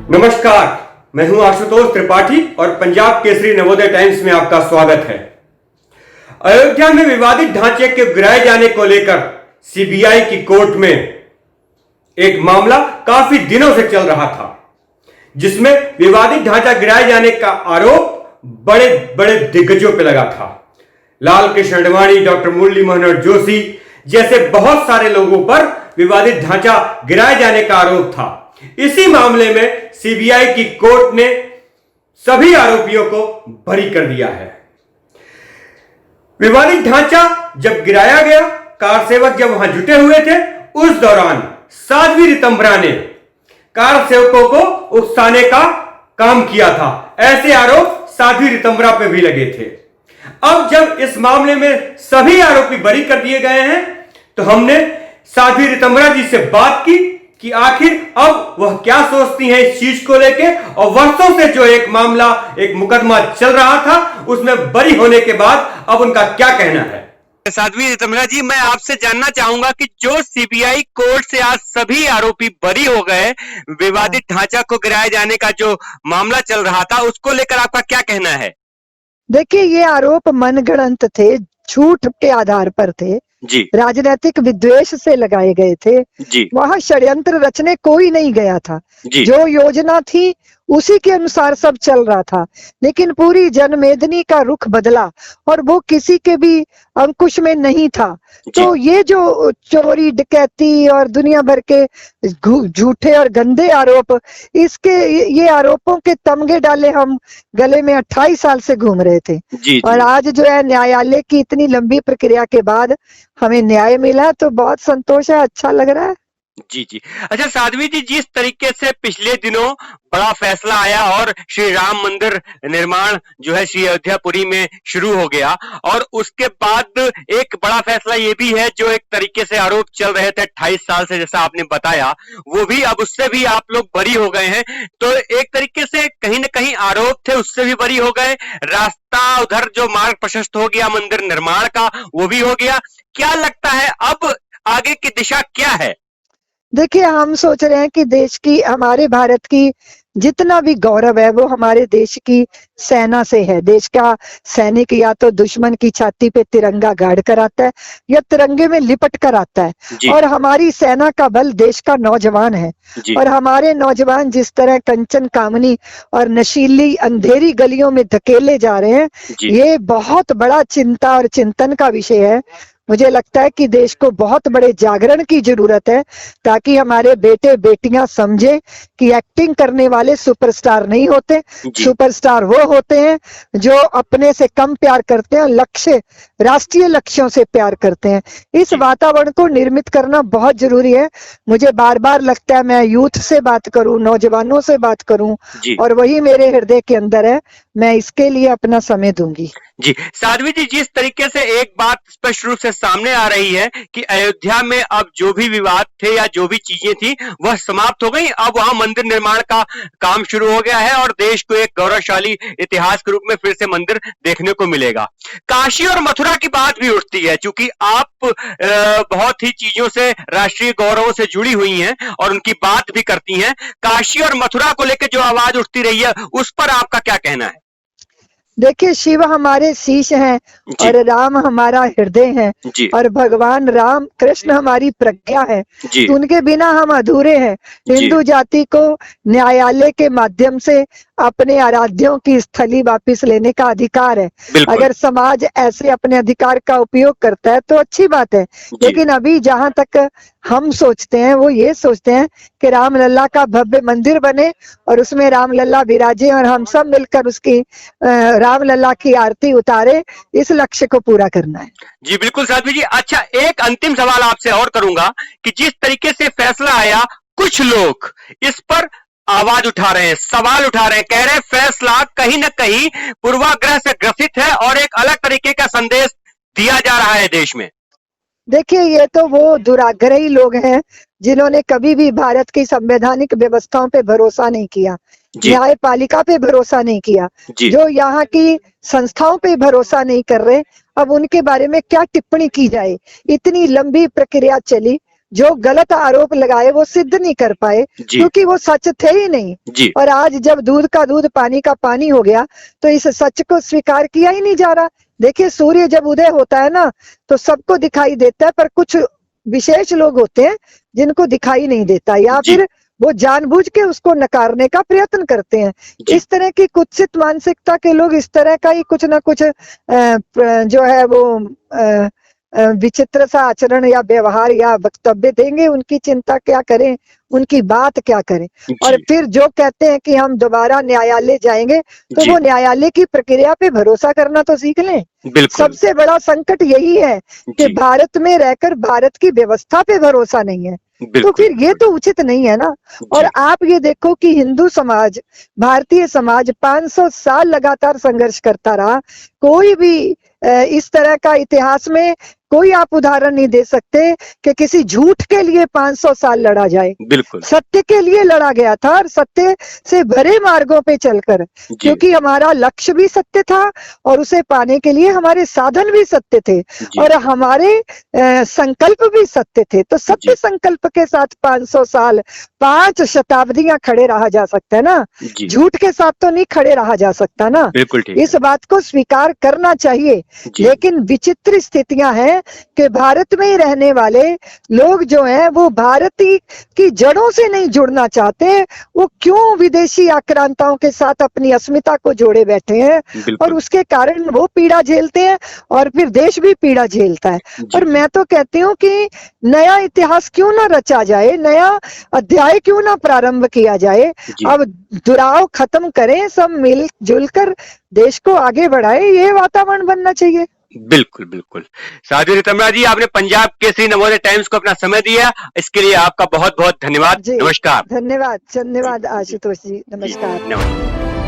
नमस्कार, मैं हूं आशुतोष त्रिपाठी और पंजाब केसरी नवोदय टाइम्स में आपका स्वागत है। अयोध्या में विवादित ढांचे के गिराए जाने को लेकर सीबीआई की कोर्ट में एक मामला काफी दिनों से चल रहा था, जिसमें विवादित ढांचा गिराए जाने का आरोप बड़े बड़े दिग्गजों पर लगा था। लाल कृष्ण आडवाणी, डॉक्टर मुरली मनोहर जोशी जैसे बहुत सारे लोगों पर विवादित ढांचा गिराए जाने का आरोप था। इसी मामले में सीबीआई की कोर्ट ने सभी आरोपियों को बरी कर दिया है। विवादित ढांचा जब गिराया गया, कार सेवक जब वहां जुटे हुए थे, उस दौरान साध्वी रितंभरा ने कार सेवकों को उकसाने का काम किया था। ऐसे आरोप साध्वी रितंभरा पे भी लगे थे। अब जब इस मामले में सभी आरोपी बरी कर दिए गए हैं, तो हमने साध्वी रितंभरा जी से बात की कि आखिर अब वह क्या सोचती हैं इस चीज को लेके, और वर्षों से जो एक मामला, एक मुकदमा चल रहा था, उसमें बरी होने के बाद अब उनका क्या कहना है। साध्वी रितंभरा जी, मैं आपसे जानना चाहूंगा कि जो सीबीआई कोर्ट से आज सभी आरोपी बरी हो गए, विवादित ढांचा को गिराए जाने का जो मामला चल रहा था, उसको लेकर आपका क्या कहना है? देखिए, ये आरोप मनगढ़ंत थे, झूठ के आधार पर थे जी, राजनीतिक विद्वेष से लगाए गए थे जी, वहां षड्यंत्र रचने कोई नहीं गया था। जी, जो योजना थी उसी के अनुसार सब चल रहा था, लेकिन पूरी जनमेदनी का रुख बदला और वो किसी के भी अंकुश में नहीं था। तो ये जो चोरी डकैती और दुनिया भर के झूठे और गंदे आरोप, ये आरोपों के तमगे डाले हम गले में 28 साल से घूम रहे थे। जी, और आज जो है न्यायालय की इतनी लंबी प्रक्रिया के बाद हमें न्याय मिला, तो बहुत संतोष है, अच्छा लग रहा है। जी, जी। अच्छा साध्वी जी, जिस तरीके से पिछले दिनों बड़ा फैसला आया और श्री राम मंदिर निर्माण जो है श्री अयोध्यापुरी में शुरू हो गया, और उसके बाद एक बड़ा फैसला ये भी है, जो एक तरीके से आरोप चल रहे थे 28 साल से, जैसा आपने बताया, वो भी अब उससे भी आप लोग बरी हो गए हैं। तो एक तरीके से कहीं ना कहीं आरोप थे, उससे भी बरी हो गए। रास्ता उधर जो मार्ग प्रशस्त हो गया मंदिर निर्माण का, वो भी हो गया। क्या लगता है अब आगे की दिशा क्या है? देखिए, हम सोच रहे हैं कि देश की, हमारे भारत की जितना भी गौरव है वो हमारे देश की सेना से है। देश का सैनिक या तो दुश्मन की छाती पे तिरंगा गाड़ कर आता है या तिरंगे में लिपट कर आता है, और हमारी सेना का बल देश का नौजवान है। और हमारे नौजवान जिस तरह कंचन कामनी और नशीली अंधेरी गलियों में धकेले जा रहे हैं, ये बहुत बड़ा चिंता और चिंतन का विषय है। मुझे लगता है कि देश को बहुत बड़े जागरण की जरूरत है, ताकि हमारे बेटे बेटियां समझें कि एक्टिंग करने वाले सुपरस्टार नहीं होते। सुपरस्टार वो होते हैं जो अपने से कम प्यार करते हैं, लक्ष्य, राष्ट्रीय लक्ष्यों से प्यार करते हैं। इस वातावरण को निर्मित करना बहुत जरूरी है। मुझे बार बार लगता है मैं यूथ से बात करूं, नौजवानों से बात करूं, और वही मेरे हृदय के अंदर है। मैं इसके लिए अपना समय दूंगी। जी, साध्वी जी, जिस तरीके से एक बात स्पष्ट रूप से सामने आ रही है कि अयोध्या में अब जो भी विवाद थे या जो भी चीजें थी वह समाप्त हो गई। अब वहां मंदिर निर्माण का काम शुरू हो गया है और देश को एक गौरवशाली इतिहास के रूप में फिर से मंदिर देखने को मिलेगा। काशी और मथुरा की बात भी उठती है, क्योंकि आप बहुत ही चीजों से, राष्ट्रीय गौरवों से जुड़ी हुई हैं और उनकी बात भी करती हैं। काशी और मथुरा को लेकर जो आवाज उठती रही है, उस पर आपका क्या कहना है? देखिए, शिव हमारे शीश हैं और राम हमारा हृदय है, और भगवान राम कृष्ण हमारी प्रज्ञा है। तो उनके बिना हम अधूरे हैं। हिंदू जाति को न्यायालय के माध्यम से अपने आराध्यों की स्थली वापस लेने का अधिकार है। अगर समाज ऐसे अपने अधिकार का उपयोग करता है तो अच्छी बात है, लेकिन अभी जहां तक हम सोचते हैं वो ये सोचते हैं कि रामलला का भव्य मंदिर बने और उसमें रामलला विराजे और हम सब मिलकर उसकी रामलला की आरती उतारे। इस लक्ष्य को पूरा करना है। जी बिल्कुल साध्वी जी। अच्छा, एक अंतिम सवाल आपसे और करूंगा कि जिस तरीके से फैसला आया, कुछ लोग इस पर आवाज उठा रहे हैं, सवाल उठा रहे हैं, कह रहे हैं फैसला कहीं ना कहीं पूर्वाग्रह से ग्रसित है और एक अलग तरीके का संदेश दिया जा रहा है देश में। देखिए, ये तो वो दुराग्रही लोग हैं जिन्होंने कभी भी भारत की संवैधानिक व्यवस्थाओं पे भरोसा नहीं किया, न्यायपालिका पे भरोसा नहीं किया, जो यहाँ की संस्थाओं पे भरोसा नहीं कर रहे। अब उनके बारे में क्या टिप्पणी की जाए? इतनी लंबी प्रक्रिया चली, जो गलत आरोप लगाए वो सिद्ध नहीं कर पाए, जी क्योंकि वो सच थे ही नहीं। जी और आज जब दूध का दूध पानी का पानी हो गया तो इस सच को स्वीकार किया ही नहीं जा रहा। देखिए, सूर्य जब उदय होता है ना तो सबको दिखाई देता है, पर कुछ विशेष लोग होते हैं जिनको दिखाई नहीं देता, या जी फिर वो जानबूझ के उसको नकारने का प्रयत्न करते हैं। जी इस तरह की कुत्सित मानसिकता के लोग इस तरह का ही कुछ ना कुछ जो है वो विचित्र सा आचरण या व्यवहार या वक्तव्य देंगे। उनकी चिंता क्या करें, उनकी बात क्या करें। और जी फिर जो कहते हैं कि हम दोबारा न्यायालय जाएंगे, तो जी वो न्यायालय की प्रक्रिया पे भरोसा करना तो सीख लें। बिल्कुल सबसे बड़ा संकट यही है कि जी भारत में रहकर भारत की व्यवस्था पे भरोसा नहीं है, तो बिल्कुल फिर ये तो उचित नहीं है ना। और जी आप ये देखो कि हिंदू समाज, भारतीय समाज 500 साल लगातार संघर्ष करता रहा। कोई भी इस तरह का इतिहास में कोई आप उदाहरण नहीं दे सकते कि किसी झूठ के लिए 500 साल लड़ा जाए। बिल्कुल सत्य के लिए लड़ा गया था, और सत्य से भरे मार्गों पे चलकर, जी क्योंकि हमारा लक्ष्य भी सत्य था और उसे पाने के लिए हमारे साधन भी सत्य थे जी और हमारे संकल्प भी सत्य थे। तो सत्य जी संकल्प के साथ 500 साल, 5 शताब्दियां खड़े रहा जा सकता है ना। जी झूठ के साथ तो नहीं खड़े रहा जा सकता ना। बिल्कुल ठीक इस है बात को स्वीकार करना चाहिए। जी लेकिन विचित्र स्थितियां हैं कि भारत में ही रहने वाले लोग जो हैं वो भारत की जड़ों से नहीं जुड़ना चाहते। वो क्यों विदेशी आक्रांताओं के साथ अपनी अस्मिता को जोड़े बैठे हैं, और बिल्कुल उसके कारण वो पीड़ा झेलते हैं और फिर देश भी पीड़ा झेलता है। जी और मैं तो कहती हूँ कि नया इतिहास क्यों ना रचा जाए, नया अध्याय क्यों ना प्रारंभ किया जाए। जी अब दुराव खत्म करें, सब मिलजुल कर देश को आगे बढ़ाए, ये वातावरण बनना चाहिए। बिल्कुल बिल्कुल साध्वी रितम्बरा जी, आपने पंजाब केसरी नवोदय टाइम्स को अपना समय दिया, इसके लिए आपका बहुत बहुत धन्यवाद। जी नमस्कार धन्यवाद, जी धन्यवाद जी आशुतोष जी, जी नमस्कार। नमस्कार।